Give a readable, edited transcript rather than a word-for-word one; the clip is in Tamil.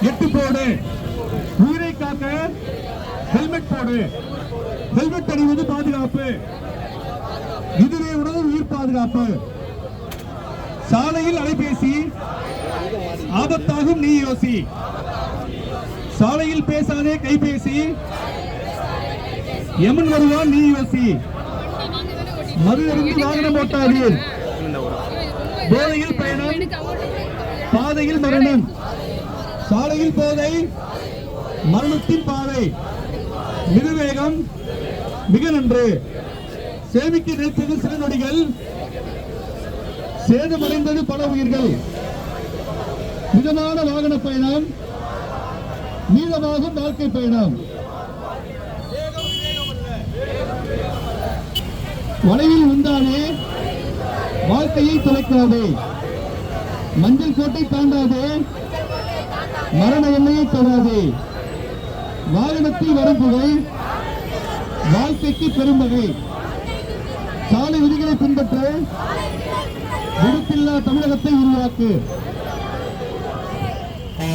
எட்டு போடு. உயிரை காக்க ஹெல்மெட் போடு. ஹெல்மெட் அணிவது பாதுகாப்பு. இதுவே உணவு உயிர் பாதுகாப்பு. சாலையில் அலைபேசி ஆபத்தாகும், நீ யோசி. சாலையில் பேசாதே கைபேசி, எமன் வருவான், நீ யோசி. மது அருந்தி வாகனம் ஓட்டாதீர். போதையில் பயணம், பாதையில் மரணம். சாலையில் போதை, மரணத்தின் பாதை. மிருவேகம் மிக நன்று. சேமிக்க நினைத்தது சில நொடிகள், சேதமடைந்தது பல உயிர்கள். மிதமான வாகன பயணம், நீளமாகும் வாழ்க்கை பயணம். வளைவில் உண்டானே வாழ்க்கையை தொலைக்காதே. மஞ்சள் கோட்டை தாண்டாதே, மரண எல்லையை தொடாதே. வாகனத்தில் வரும் புகை வாழ்க்கைக்கு பெரும்பகை. சாலை விதிகளை பின்பற்ற விடுப்பில்லா தமிழகத்தை உருவாக்கு.